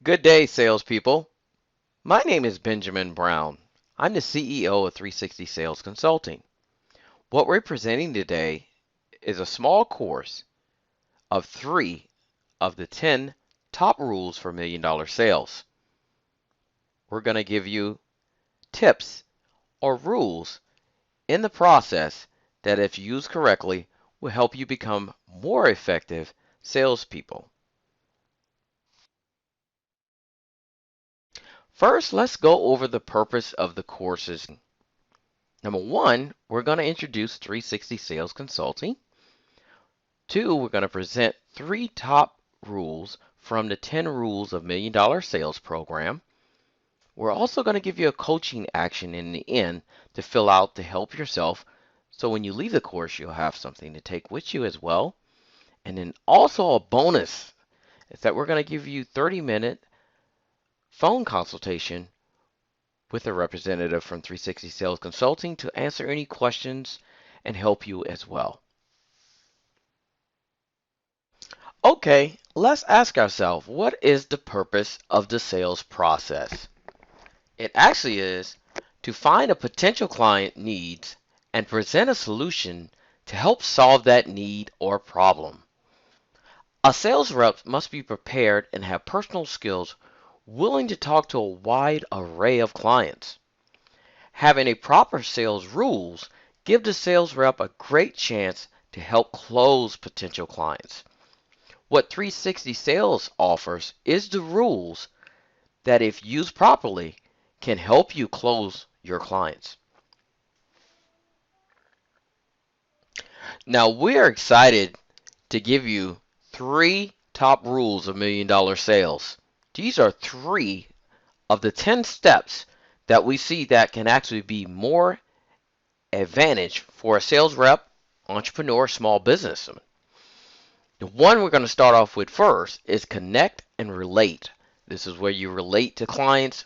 Good day, salespeople. My name is Benjamin Brown. I'm the CEO of 360 Sales Consulting. What we're presenting today is a small course of 3 of the 10 top rules for $1 million sales. We're going to give you tips or rules in the process that, if used correctly, will help you become more effective salespeople. First, let's go over the purpose of the courses. Number one, we're going to introduce 360 Sales Consulting. Two, we're going to present 3 top rules from the 10 Rules of $1 Million Sales program. We're also going to give you a coaching action in the end to fill out to help yourself. So when you leave the course, you'll have something to take with you as well. And then also a bonus is that we're going to give you 30-minute phone consultation with a representative from 360 Sales Consulting to answer any questions and help you as well. Okay, let's ask ourselves, what is the purpose of the sales process? It actually is to find a potential client needs and present a solution to help solve that need or problem. A sales rep must be prepared and have personal skills, willing to talk to a wide array of clients. Having a proper sales rules give the sales rep a great chance to help close potential clients. What 360 Sales offers is the rules that, if used properly, can help you close your clients. Now, we're excited to give you 3 top rules of $1 million sales. These are 3 of the 10 steps that we see that can actually be more advantage for a sales rep, entrepreneur, small businessman. The one we're going to start off with first is connect and relate. This is where you relate to clients.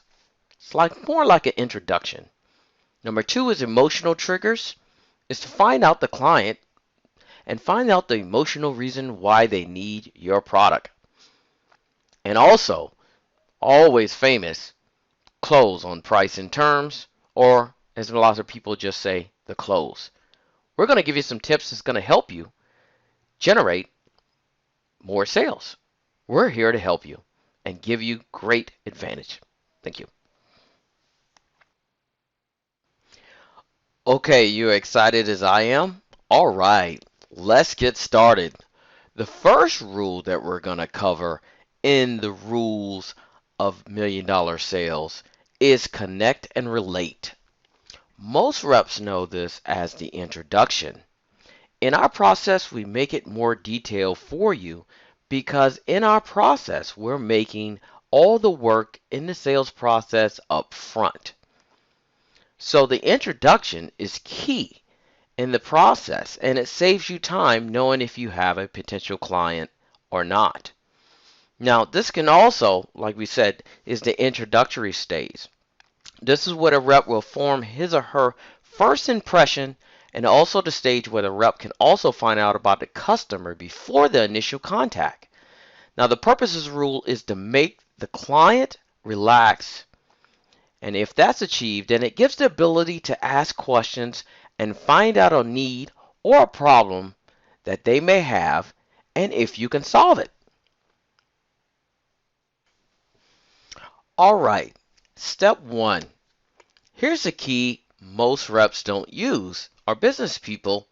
It's more like an introduction. Number 2 is emotional triggers. Is to find out the client and find out the emotional reason why they need your product. And also, always famous, close on price and terms, or as a lot of people just say, the close. We're going to give you some tips that's going to help you generate more sales. We're here to help you and give you great advantage. Thank you. Okay, you excited as I am? All right, let's get started. The first rule that we're going to cover in the rules of $1 million sales is connect and relate. Most reps know this as the introduction. In our process, we make it more detailed for you because in our process, we're making all the work in the sales process up front. So the introduction is key in the process, and it saves you time knowing if you have a potential client or not. Now, this can also, like we said, is the introductory stage. This is where a rep will form his or her first impression, and also the stage where the rep can also find out about the customer before the initial contact. Now, the purpose of this rule is to make the client relax, and if that's achieved, then it gives the ability to ask questions and find out a need or a problem that they may have, and if you can solve it. All right, step 1. Here's the key most reps don't use, or business people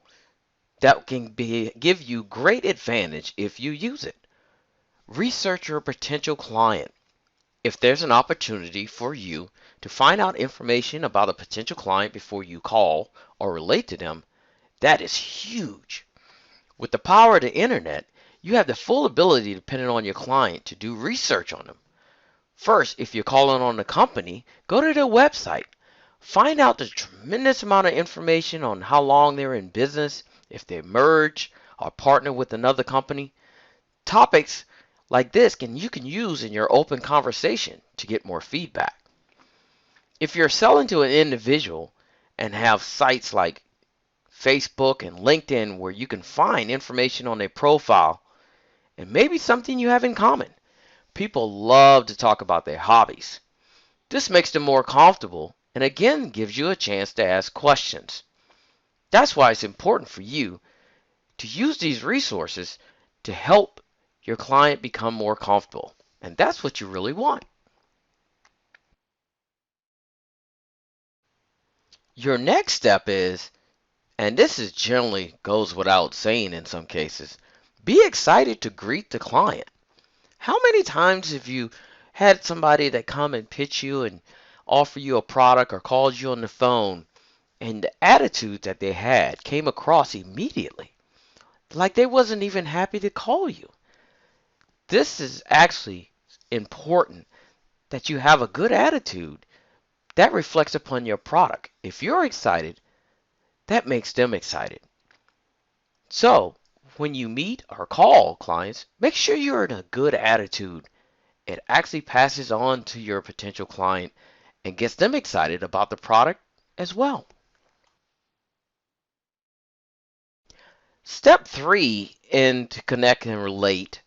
that can give you great advantage if you use it. Research your potential client. If there's an opportunity for you to find out information about a potential client before you call or relate to them, that is huge. With the power of the internet, you have the full ability, depending on your client, to do research on them. First, if you're calling on the company, go to their website. Find out the tremendous amount of information on how long they're in business, if they merge or partner with another company. Topics like this you can use in your open conversation to get more feedback. If you're selling to an individual and have sites like Facebook and LinkedIn where you can find information on their profile and maybe something you have in common, People love to talk about their hobbies. This makes them more comfortable and again gives you a chance to ask questions. That's why it's important for you to use these resources to help your client become more comfortable. And that's what you really want. Your next step is, and this is generally goes without saying in some cases, be excited to greet the client. How many times have you had somebody that come and pitch you and offer you a product or called you on the phone and the attitude that they had came across immediately? Like they wasn't even happy to call you. This is actually important that you have a good attitude that reflects upon your product. If you're excited, that makes them excited. So, when you meet or call clients, make sure you're in a good attitude. It actually passes on to your potential client and gets them excited about the product as well. Step three in to connect and relate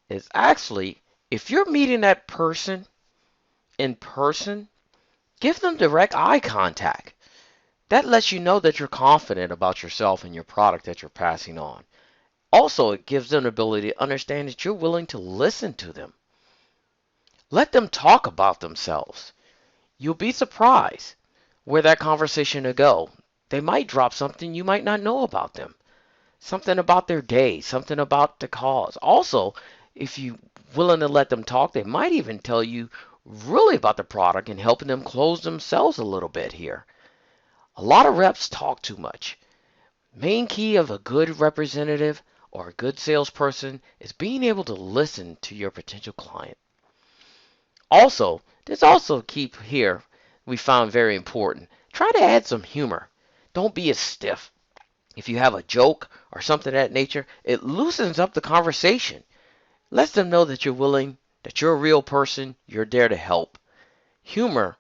is actually if you're meeting that person in person, give them direct eye contact. That lets you know that you're confident about yourself and your product that you're passing on. Also, it gives them the ability to understand that you're willing to listen to them. Let them talk about themselves. You'll be surprised where that conversation will go. They might drop something you might not know about them. Something about their day, something about the cause. Also, if you're willing to let them talk, they might even tell you really about the product and helping them close themselves a little bit here. A lot of reps talk too much. Main key of a good representative or a good salesperson is being able to listen to your potential client. Also, there's also a key here we found very important. Try to add some humor. Don't be as stiff. If you have a joke or something of that nature, it loosens up the conversation. Lets them know that you're willing, that you're a real person, you're there to help. Humor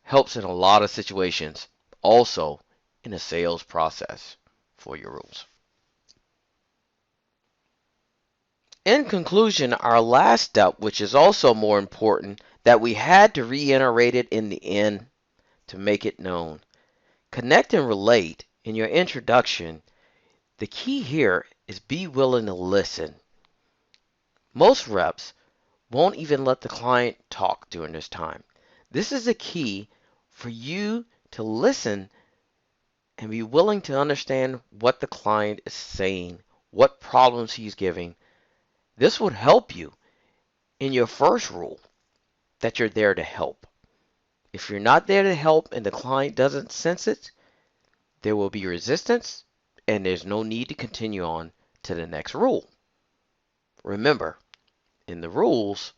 helps in a lot of situations, also in the sales process for your rules. In conclusion, our last step, which is also more important, that we had to reiterate it in the end to make it known. Connect and relate in your introduction. The key here is be willing to listen. Most reps won't even let the client talk during this time. This is a key for you to listen and be willing to understand what the client is saying, what problems he's giving. This would help you in your first rule that you're there to help. If you're not there to help and the client doesn't sense it, there will be resistance and there's no need to continue on to the next rule. Remember, in the rules,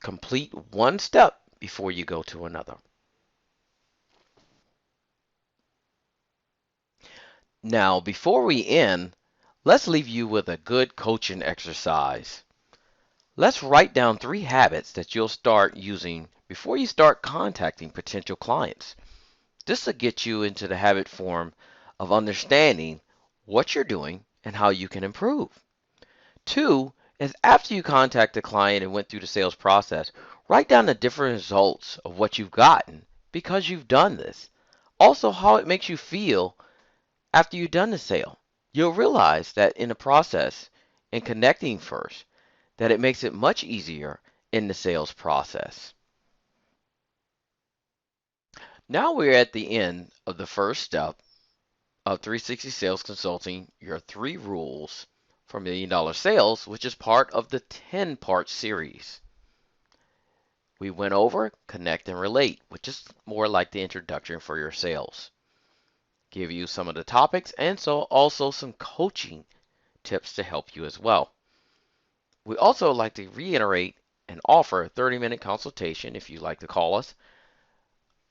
complete one step before you go to another. Now, before we end, let's leave you with a good coaching exercise. Let's write down 3 habits that you'll start using before you start contacting potential clients. This will get you into the habit form of understanding what you're doing and how you can improve. 2 is after you contact the client and went through the sales process, write down the different results of what you've gotten because you've done this. Also, how it makes you feel after you've done the sale. You'll realize that in the process, in connecting first, that it makes it much easier in the sales process. Now we're at the end of the first step of 360 Sales Consulting, your 3 rules for $1 million sales, which is part of the 10-part series. We went over connect and relate, which is more like the introduction for your sales. Give you some of the topics and so also some coaching tips to help you as well. We also like to reiterate and offer a 30-minute consultation if you'd like to call us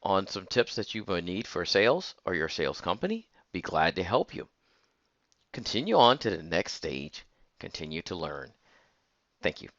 on some tips that you may need for sales or your sales company. Be glad to help you. Continue on to the next stage. Continue to learn. Thank you.